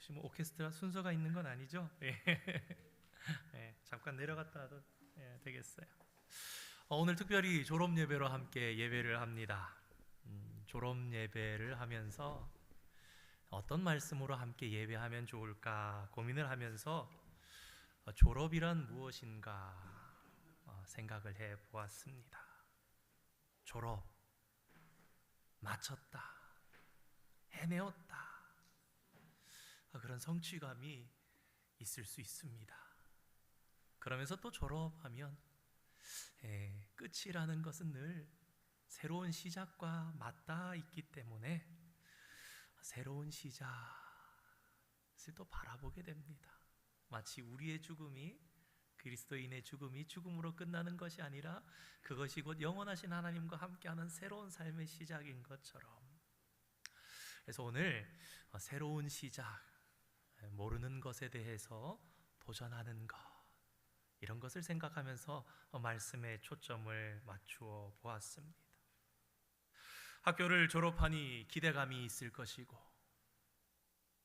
혹시 뭐 오케스트라 순서가 있는 건 아니죠? 예. 잠깐 내려갔다 와도 되겠어요. 오늘 특별히 졸업 예배로 함께 예배를 합니다. 졸업 예배를 하면서 어떤 말씀으로 함께 예배하면 좋을까 고민을 하면서 졸업이란 무엇인가 생각을 해 보았습니다. 졸업, 마쳤다, 해내었다, 그런 성취감이 있을 수 있습니다. 그러면서 또 졸업하면 끝이라는 것은 늘 새로운 시작과 맞닿아 있기 때문에 새로운 시작을 또 바라보게 됩니다. 마치 우리의 죽음이, 그리스도인의 죽음이 죽음으로 끝나는 것이 아니라 그것이 곧 영원하신 하나님과 함께하는 새로운 삶의 시작인 것처럼, 그래서 오늘 새로운 시작, 모르는 것에 대해서 도전하는 것, 이런 것을 생각하면서 말씀에 초점을 맞추어 보았습니다. 학교를 졸업하니 기대감이 있을 것이고,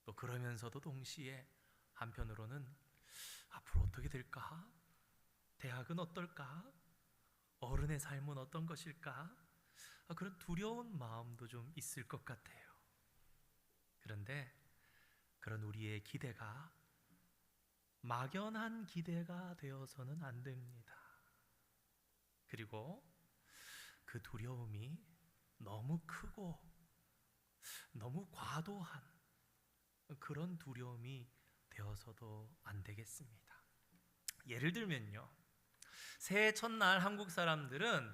또 그러면서도 동시에 한편으로는 앞으로 어떻게 될까? 대학은 어떨까? 어른의 삶은 어떤 것일까? 그런 두려운 마음도 좀 있을 것 같아요. 그런데 그런 우리의 기대가 막연한 기대가 되어서는 안 됩니다. 그리고 그 두려움이 너무 크고 너무 과도한 그런 두려움이 되어서도 안 되겠습니다. 예를 들면요, 새해 첫날 한국 사람들은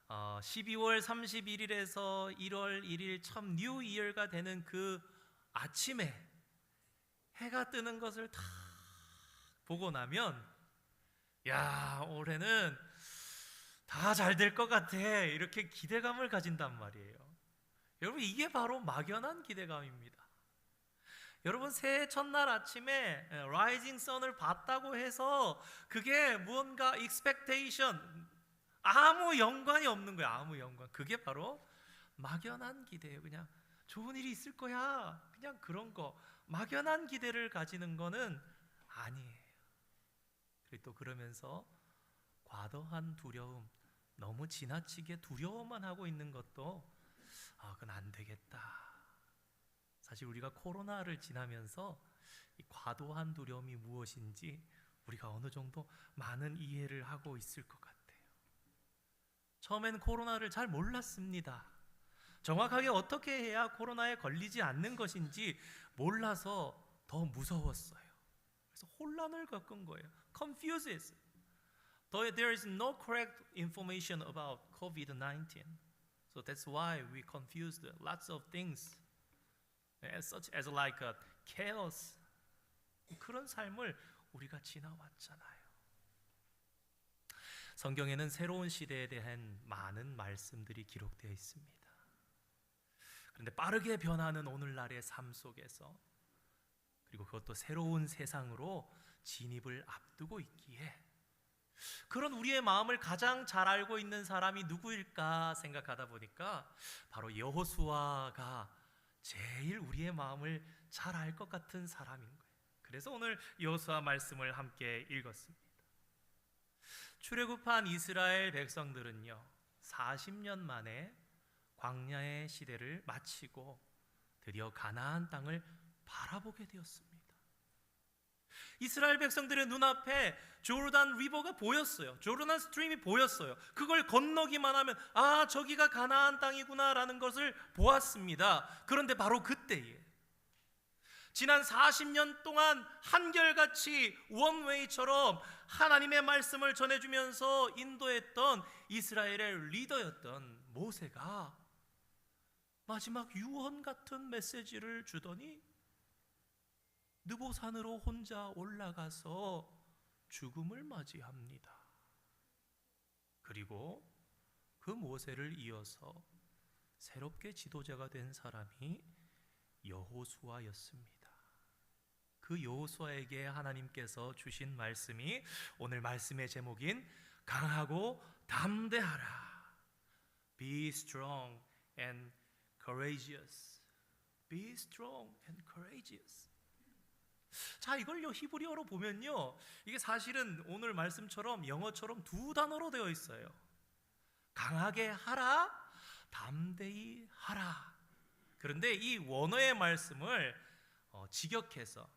12월 31일에서 1월 1일 참 뉴 이어가 되는 그 아침에 해가 뜨는 것을 다 보고 나면, 야, 올해는 다 잘 될 것 같아, 이렇게 기대감을 가진단 말이에요. 여러분, 이게 바로 막연한 기대감입니다. 여러분, 새해 첫날 아침에 라이징 선을 봤다고 해서 그게 무언가 expectation, 아무 연관이 없는 거예요. 아무 연관. 그게 바로 막연한 기대예요. 그냥 좋은 일이 있을 거야, 그냥 그런 거, 막연한 기대를 가지는 거는 아니에요. 그리고 또 그러면서 과도한 두려움, 너무 지나치게 두려워만 하고 있는 것도 그건 안 되겠다. 사실 우리가 코로나를 지나면서 이 과도한 두려움이 무엇인지 우리가 어느 정도 많은 이해를 하고 있을 것 같아요. 처음엔 코로나를 잘 몰랐습니다. 정확하게 어떻게 해야 코로나에 걸리지 않는 것인지 몰라서 더 무서웠어요. 그래서 혼란을 겪은 거예요. Confused 했어요. There is no correct information about COVID-19. So that's why we confused lots of things, such as like a chaos. 그런 삶을 우리가 지나왔잖아요. 성경에는 새로운 시대에 대한 많은 말씀들이 기록되어 있습니다. 그런데 빠르게 변하는 오늘날의 삶 속에서, 그리고 그것도 새로운 세상으로 진입을 앞두고 있기에, 그런 우리의 마음을 가장 잘 알고 있는 사람이 누구일까 생각하다 보니까 바로 여호수아가 제일 우리의 마음을 잘 알 것 같은 사람인 거예요. 그래서 오늘 여호수아 말씀을 함께 읽었습니다. 출애굽한 이스라엘 백성들은요, 40년 만에 광야의 시대를 마치고 드디어 가나안 땅을 바라보게 되었습니다. 이스라엘 백성들의 눈앞에 조르단 리버가 보였어요. 조르단 스트림이 보였어요. 그걸 건너기만 하면 저기가 가나안 땅이구나 라는 것을 보았습니다. 그런데 바로 그때에 지난 40년 동안 한결같이 원웨이처럼 하나님의 말씀을 전해주면서 인도했던 이스라엘의 리더였던 모세가 마지막 유언 같은 메시지를 주더니 느보산으로 혼자 올라가서 죽음을 맞이합니다. 그리고 그 모세를 이어서 새롭게 지도자가 된 사람이 여호수아였습니다. 그 여호수아에게 하나님께서 주신 말씀이 오늘 말씀의 제목인 강하고 담대하라. Be strong and courageous. Be strong and courageous. 자, 이걸요 히브리어로 보면요, 이게 사실은 오늘 말씀처럼 영어처럼 두 단어로 되어 있어요. 강하게 하라, 담대히 하라. 그런데 이 원어의 말씀을 직역해서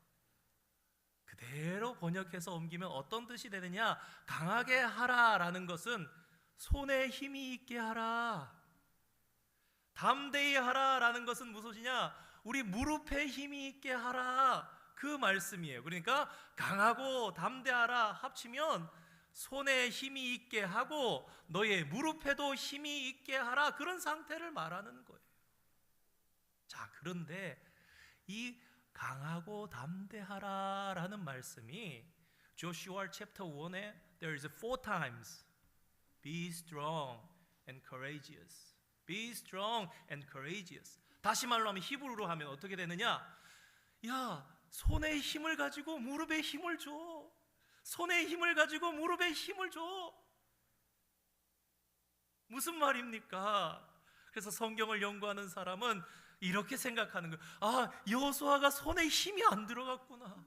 그대로 번역해서 옮기면 어떤 뜻이 되느냐? 강하게 하라라는 것은 손에 힘이 있게 하라. 담대히 하라라는 것은 무엇이냐? 우리 무릎에 힘이 있게 하라. 그 말씀이에요. 그러니까 강하고 담대하라 합치면 손에 힘이 있게 하고 너의 무릎에도 힘이 있게 하라, 그런 상태를 말하는 거예요. 자, 그런데 이 강하고 담대하라라는 말씀이 조슈아 챕터 1에 there is 4 times be strong and courageous. be strong and courageous. 다시 말로 하면, 히브리로 하면 어떻게 되느냐? 야, 손에 힘을 가지고 무릎에 힘을 줘. 손에 힘을 가지고 무릎에 힘을 줘. 무슨 말입니까? 그래서 성경을 연구하는 사람은 이렇게 생각하는 거예요. 아, 여호수아가 손에 힘이 안 들어갔구나.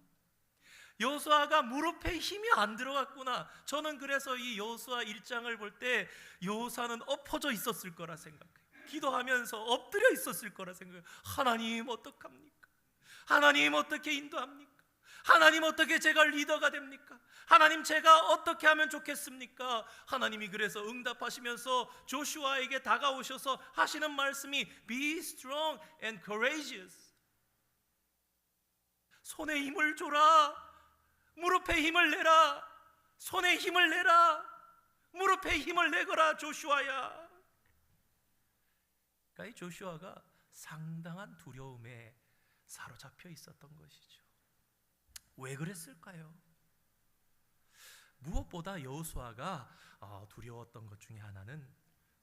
여호수아가 무릎에 힘이 안 들어갔구나. 저는 그래서 이 여호수아 1장을 볼 때 여호수아는 엎어져 있었을 거라 생각해요. 기도하면서 엎드려 있었을 거라 생각해요. 하나님 어떡합니까? 하나님 어떻게 인도합니까? 하나님 어떻게 제가 리더가 됩니까? 하나님 제가 어떻게 하면 좋겠습니까? 하나님이 그래서 응답하시면서 조슈아에게 다가오셔서 하시는 말씀이 be strong and courageous. 손에 힘을 줘라. 무릎에 힘을 내라. 손에 힘을 내라. 무릎에 힘을 내거라, 조슈아야. 그러니까 이 조슈아가 상당한 두려움에 사로잡혀 있었던 것이죠. 왜 그랬을까요? 무엇보다 여호수아가 두려웠던 것 중에 하나는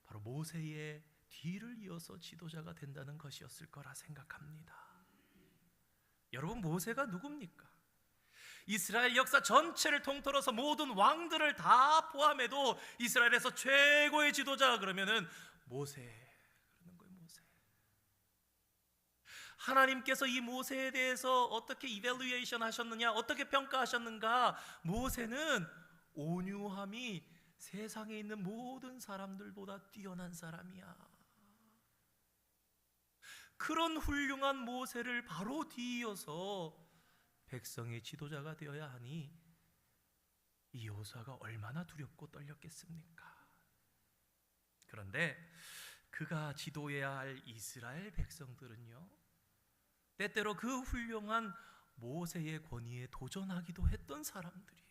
바로 모세의 뒤를 이어서 지도자가 된다는 것이었을 거라 생각합니다. 여러분, 모세가 누굽니까? 이스라엘 역사 전체를 통틀어서 모든 왕들을 다 포함해도 이스라엘에서 최고의 지도자가 그러면은 모세, 그러는 거예요. 모세. 하나님께서 이 모세에 대해서 어떻게 이밸루에이션 하셨느냐, 어떻게 평가하셨는가? 모세는 온유함이 세상에 있는 모든 사람들보다 뛰어난 사람이야. 그런 훌륭한 모세를 바로 뒤이어서 백성의 지도자가 되어야 하니 이 여호수아가 얼마나 두렵고 떨렸겠습니까? 그런데 그가 지도해야 할 이스라엘 백성들은요, 때때로 그 훌륭한 모세의 권위에 도전하기도 했던 사람들이에요.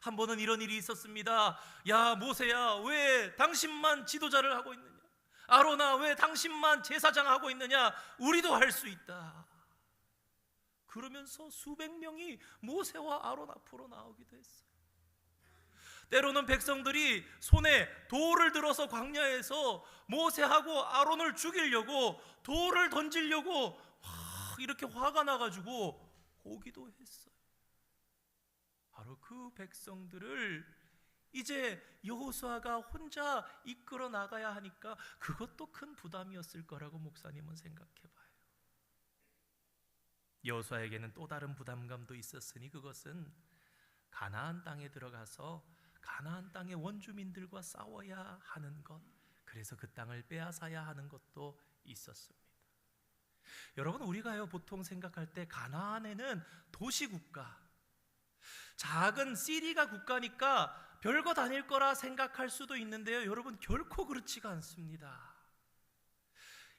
한 번은 이런 일이 있었습니다. 야, 모세야, 왜 당신만 지도자를 하고 있느냐? 아론아, 왜 당신만 제사장 하고 있느냐? 우리도 할 수 있다. 그러면서 수백 명이 모세와 아론 앞으로 나오기도 했어요. 때로는 백성들이 손에 돌을 들어서 광야에서 모세하고 아론을 죽이려고 돌을 던지려고 이렇게 화가 나가지고 오기도 했어요. 바로 그 백성들을 이제 여호수아가 혼자 이끌어 나가야 하니까 그것도 큰 부담이었을 거라고 목사님은 생각해봐요. 여호수아에게는 또 다른 부담감도 있었으니 그것은 가나안 땅에 들어가서 가나안 땅의 원주민들과 싸워야 하는 것, 그래서 그 땅을 빼앗아야 하는 것도 있었습니다. 여러분, 우리가요 보통 생각할 때 가나안에는 도시국가, 작은 시리가 국가니까 별거 다닐 거라 생각할 수도 있는데요, 여러분, 결코 그렇지가 않습니다.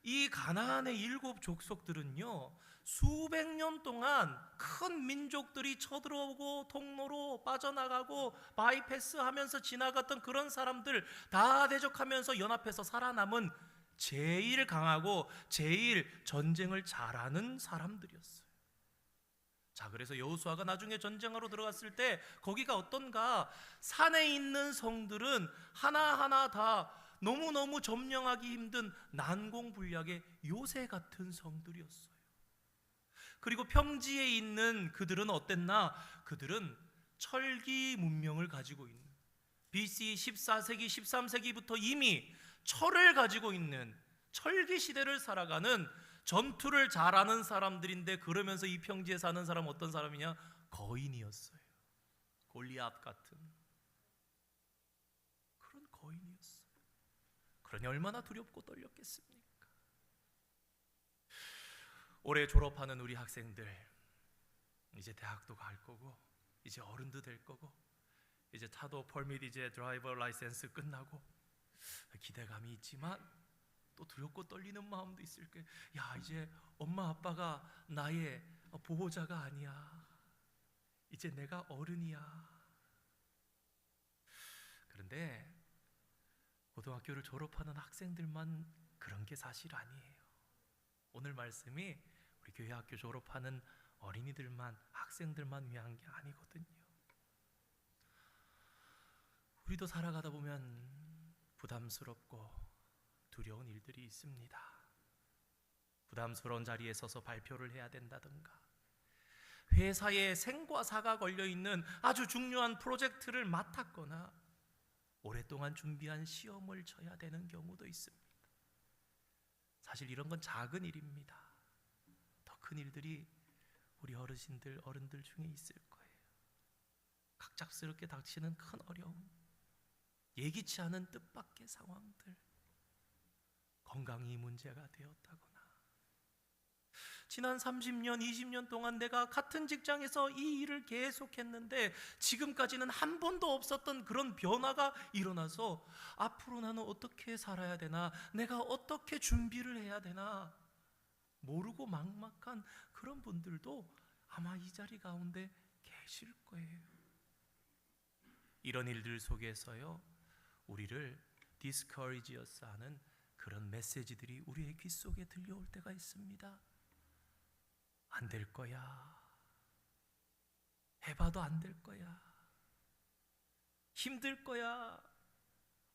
이 가나안의 7 족속들은요, 수백 년 동안 큰 민족들이 쳐들어오고 통로로 빠져나가고 바이패스하면서 지나갔던 그런 사람들 다 대적하면서 연합해서 살아남은 제일 강하고 제일 전쟁을 잘하는 사람들이었어요. 자, 그래서 여호수아가 나중에 전쟁하러 들어갔을 때 거기가 어떤가? 산에 있는 성들은 하나하나 다 너무너무 점령하기 힘든 난공불락의 요새 같은 성들이었어요. 그리고 평지에 있는 그들은 어땠나? 그들은 철기 문명을 가지고 있는, BC 14세기 13세기부터 이미 철을 가지고 있는 철기 시대를 살아가는 전투를 잘하는 사람들인데 그러면서 이 평지에 사는 사람 어떤 사람이냐? 거인이었어요. 골리앗 같은 그런 거인이었어요. 그러니 얼마나 두렵고 떨렸겠습니까? 올해 졸업하는 우리 학생들, 이제 대학도 갈 거고 이제 어른도 될 거고 이제 차도 펄밋, 이제 드라이버 라이센스 끝나고 기대감이 있지만 또 두렵고 떨리는 마음도 있을 거예요. 야, 이제 엄마 아빠가 나의 보호자가 아니야. 이제 내가 어른이야. 그런데 고등학교를 졸업하는 학생들만 그런 게 사실 아니에요. 오늘 말씀이 우리 교회 학교 졸업하는 어린이들만, 학생들만 위한 게 아니거든요. 우리도 살아가다 보면 부담스럽고 두려운 일들이 있습니다. 부담스러운 자리에 서서 발표를 해야 된다든가, 회사에 생과 사가 걸려있는 아주 중요한 프로젝트를 맡았거나 오랫동안 준비한 시험을 쳐야 되는 경우도 있습니다. 사실 이런 건 작은 일입니다. 더 큰 일들이 우리 어르신들, 어른들 중에 있을 거예요. 갑작스럽게 닥치는 큰 어려움, 예기치 않은 뜻밖의 상황들, 건강이 문제가 되었다거나, 지난 30년, 20년 동안 내가 같은 직장에서 이 일을 계속했는데 지금까지는 한 번도 없었던 그런 변화가 일어나서 앞으로 나는 어떻게 살아야 되나, 내가 어떻게 준비를 해야 되나 모르고 막막한 그런 분들도 아마 이 자리 가운데 계실 거예요. 이런 일들 속에서요, 우리를 discourageous 하는 그런 메시지들이 우리의 귀 속에 들려올 때가 있습니다. 안 될 거야. 해봐도 안 될 거야. 힘들 거야.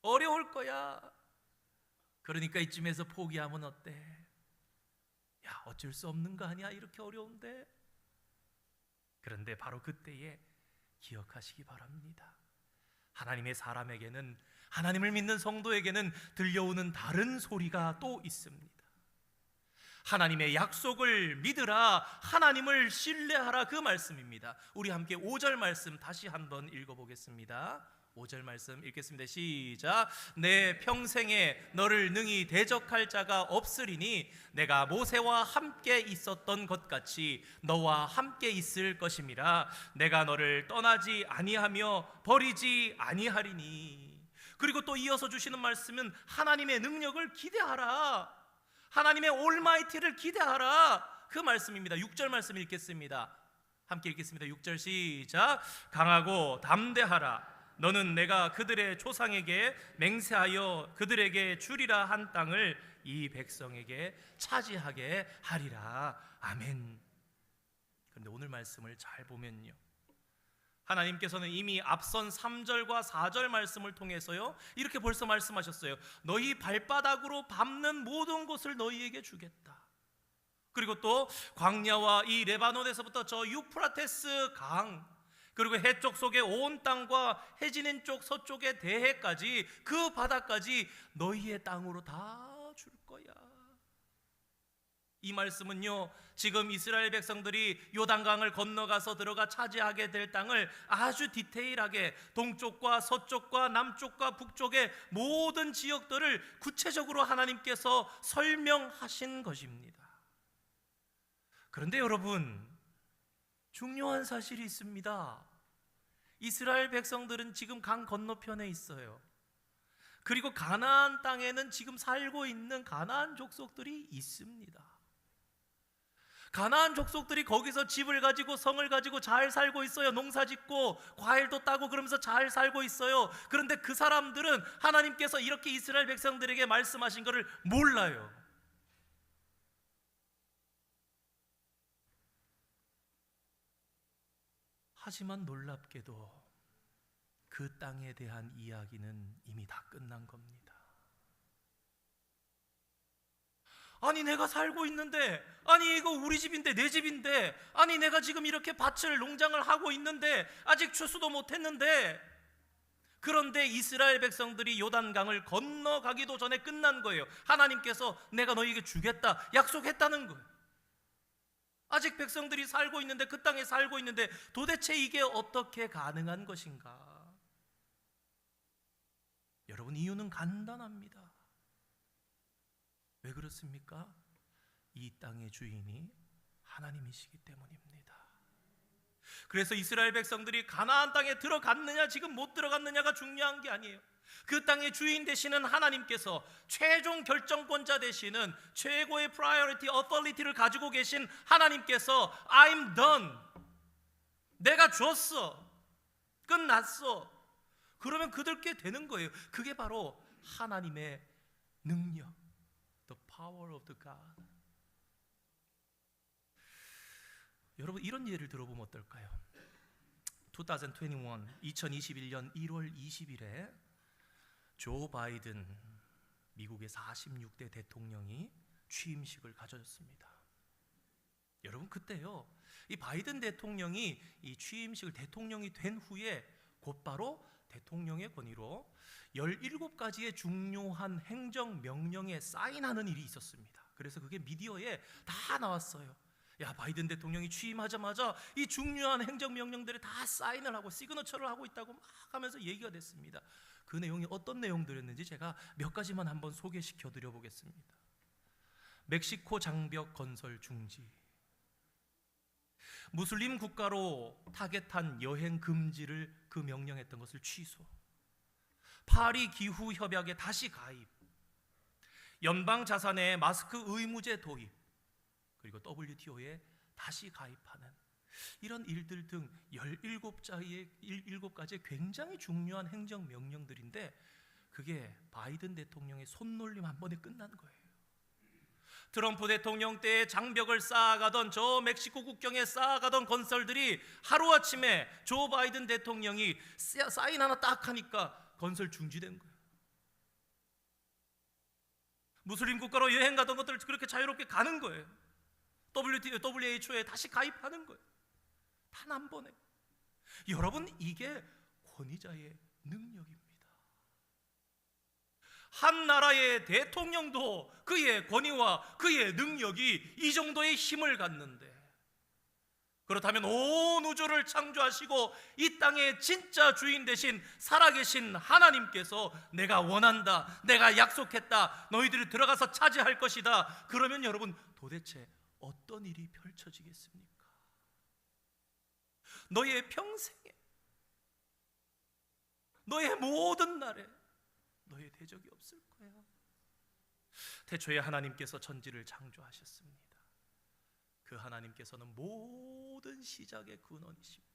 어려울 거야. 그러니까 이쯤에서 포기하면 어때? 야, 어쩔 수 없는 거 아니야? 이렇게 어려운데. 그런데 바로 그때에 기억하시기 바랍니다. 하나님의 사람에게는, 하나님을 믿는 성도에게는 들려오는 다른 소리가 또 있습니다. 하나님의 약속을 믿으라, 하나님을 신뢰하라, 그 말씀입니다. 우리 함께 5절 말씀 다시 한번 읽어보겠습니다. 5절 말씀 읽겠습니다. 시작. 내 평생에 너를 능히 대적할 자가 없으리니 내가 모세와 함께 있었던 것 같이 너와 함께 있을 것임이라. 내가 너를 떠나지 아니하며 버리지 아니하리니. 그리고 또 이어서 주시는 말씀은 하나님의 능력을 기대하라, 하나님의 올마이티를 기대하라, 그 말씀입니다. 6절 말씀 읽겠습니다. 함께 읽겠습니다. 6절 시작. 강하고 담대하라. 너는 내가 그들의 조상에게 맹세하여 그들에게 주리라 한 땅을 이 백성에게 차지하게 하리라. 아멘. 그런데 오늘 말씀을 잘 보면요, 하나님께서는 이미 앞선 3절과 4절 말씀을 통해서요, 이렇게 벌써 말씀하셨어요. 너희 발바닥으로 밟는 모든 곳을 너희에게 주겠다. 그리고 또 광야와 이 레바논에서부터 저 유프라테스 강, 그리고 해쪽 속의 온 땅과 해 지는 쪽 서쪽의 대해까지, 그 바다까지 너희의 땅으로 다 줄 거야. 이 말씀은요, 지금 이스라엘 백성들이 요단강을 건너가서 들어가 차지하게 될 땅을 아주 디테일하게 동쪽과 서쪽과 남쪽과 북쪽의 모든 지역들을 구체적으로 하나님께서 설명하신 것입니다. 그런데 여러분, 중요한 사실이 있습니다. 이스라엘 백성들은 지금 강 건너편에 있어요. 그리고 가나안 땅에는 지금 살고 있는 가나안 족속들이 있습니다. 가나안 족속들이 거기서 집을 가지고 성을 가지고 잘 살고 있어요. 농사 짓고 과일도 따고 그러면서 잘 살고 있어요. 그런데 그 사람들은 하나님께서 이렇게 이스라엘 백성들에게 말씀하신 것을 몰라요. 하지만 놀랍게도 그 땅에 대한 이야기는 이미 다 끝난 겁니다. 아니, 내가 살고 있는데, 아니 이거 우리 집인데, 내 집인데, 아니 내가 지금 이렇게 밭을, 농장을 하고 있는데 아직 추수도 못했는데, 그런데 이스라엘 백성들이 요단강을 건너가기도 전에 끝난 거예요. 하나님께서 내가 너희에게 주겠다 약속했다는 거예요. 아직 백성들이 살고 있는데, 그 땅에 살고 있는데 도대체 이게 어떻게 가능한 것인가? 여러분, 이유는 간단합니다. 왜 그렇습니까? 이 땅의 주인이 하나님이시기 때문입니다. 그래서 이스라엘 백성들이 가나안 땅에 들어갔느냐 지금 못 들어갔느냐가 중요한 게 아니에요. 그 땅의 주인 되시는 하나님께서, 최종 결정권자 되시는 최고의 프라이어리티, 어토리티를 가지고 계신 하나님께서 I'm done, 내가 줬어, 끝났어, 그러면 그들께 되는 거예요. 그게 바로 하나님의 능력, The power of the God. 여러분, 이런 예를 들어보면 어떨까요? 2021년 1월 20일에 조 바이든 미국의 46대 대통령이 취임식을 가졌습니다. 여러분, 그때요, 이 바이든 대통령이 이 취임식을 대통령이 된 후에 곧바로 대통령의 권위로 17가지의 중요한 행정명령에 사인하는 일이 있었습니다. 그래서 그게 미디어에 다 나왔어요. 야, 바이든 대통령이 취임하자마자 이 중요한 행정명령들에 다 사인을 하고 시그너처를 하고 있다고 막 하면서 얘기가 됐습니다. 그 내용이 어떤 내용들이었는지 제가 몇 가지만 한번 소개시켜 드려 보겠습니다. 멕시코 장벽 건설 중지, 무슬림 국가로 타겟한 여행 금지를 그 명령했던 것을 취소, 파리 기후 협약에 다시 가입, 연방 자산에 마스크 의무제 도입, 그리고 WTO에 다시 가입하는 이런 일들 등 17가지의 굉장히 중요한 행정명령들인데, 그게 바이든 대통령의 손놀림 한 번에 끝난 거예요. 트럼프 대통령 때에 장벽을 쌓아가던, 저 멕시코 국경에 쌓아가던 건설들이 하루아침에 조 바이든 대통령이 사인 하나 딱 하니까 건설 중지된 거예요. 무슬림 국가로 여행 가던 것들 그렇게 자유롭게 가는 거예요. WHO에 다시 가입하는 거예요. 단 한 번에. 여러분, 이게 권위자의 능력입니다. 한 나라의 대통령도 그의 권위와 그의 능력이 이 정도의 힘을 갖는데, 그렇다면 온 우주를 창조하시고 이 땅의 진짜 주인 되신 살아계신 하나님께서 내가 원한다, 내가 약속했다, 너희들이 들어가서 차지할 것이다, 그러면 여러분, 도대체 어떤 일이 펼쳐지겠습니까? 너의 평생에, 너의 모든 날에 너의 대적이 없을 거야. 태초에 하나님께서 천지를 창조하셨습니다. 그 하나님께서는 모든 시작의 근원이십니다.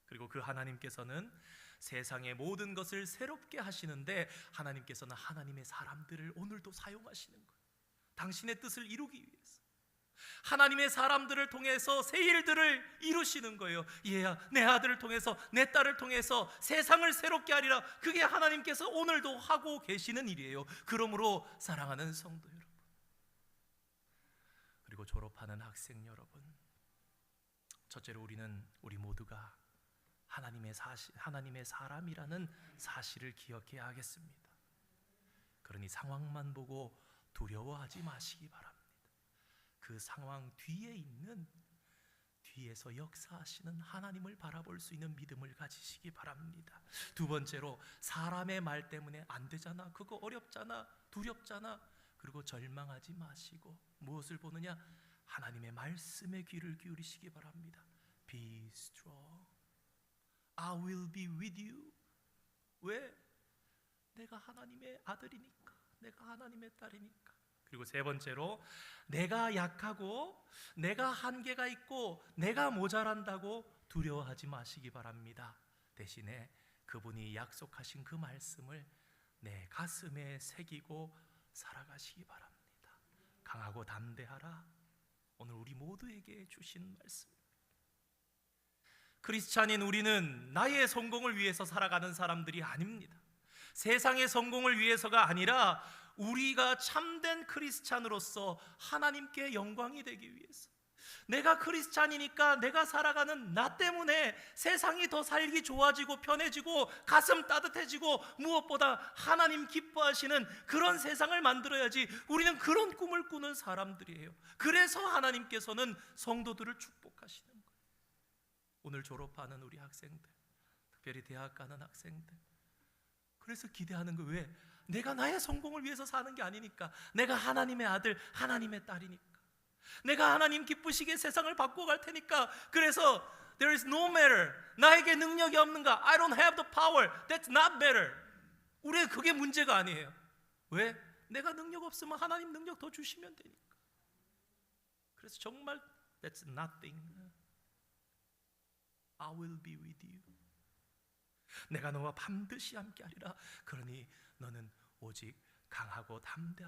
그리고 그 하나님께서는 세상의 모든 것을 새롭게 하시는데, 하나님께서는 하나님의 사람들을 오늘도 사용하시는 거예요. 당신의 뜻을 이루기 위해서 하나님의 사람들을 통해서 새 일들을 이루시는 거예요. 얘야, 내 아들을 통해서, 내 딸을 통해서 세상을 새롭게 하리라. 그게 하나님께서 오늘도 하고 계시는 일이에요. 그러므로 사랑하는 성도 여러분, 그리고 졸업하는 학생 여러분, 첫째로 우리 모두가 하나님의 사람이라는 사실을 기억해야 하겠습니다. 그러니 상황만 보고 두려워하지 마시기 바랍니다. 그 상황 뒤에 있는, 뒤에서 역사하시는 하나님을 바라볼 수 있는 믿음을 가지시기 바랍니다. 두 번째로, 사람의 말 때문에 안 되잖아, 그거 어렵잖아, 두렵잖아, 그리고 절망하지 마시고 무엇을 보느냐? 하나님의 말씀에 귀를 기울이시기 바랍니다. Be strong, I will be with you. 왜? 내가 하나님의 아들이니까, 내가 하나님의 딸이니까. 그리고 세 번째로, 내가 약하고 내가 한계가 있고 내가 모자란다고 두려워하지 마시기 바랍니다. 대신에 그분이 약속하신 그 말씀을 내 가슴에 새기고 살아가시기 바랍니다. 강하고 담대하라. 오늘 우리 모두에게 주신 말씀. 크리스찬인 우리는 나의 성공을 위해서 살아가는 사람들이 아닙니다. 세상의 성공을 위해서가 아니라 우리가 참된 크리스찬으로서 하나님께 영광이 되기 위해서, 내가 크리스찬이니까 내가 살아가는 나 때문에 세상이 더 살기 좋아지고 편해지고 가슴 따뜻해지고 무엇보다 하나님 기뻐하시는 그런 세상을 만들어야지. 우리는 그런 꿈을 꾸는 사람들이에요. 그래서 하나님께서는 성도들을 축복하시는 거예요. 오늘 졸업하는 우리 학생들, 특별히 대학 가는 학생들, 그래서 기대하는 거 왜? 내가 나의 성공을 위해서 사는 게 아니니까. 내가 하나님의 아들, 하나님의 딸이니까. 내가 하나님 기쁘시게 세상을 바꿔갈 테니까. 그래서 there is no matter, 나에게 능력이 없는가? I don't have the power. That's not matter. 우리의 그게 문제가 아니에요. 왜? 내가 능력 없으면 하나님 능력 더 주시면 되니까. 그래서 정말 that's nothing. I will be with you. 내가 너와 반드시 함께하리라. 그러니 너는 오직 강하고 담대한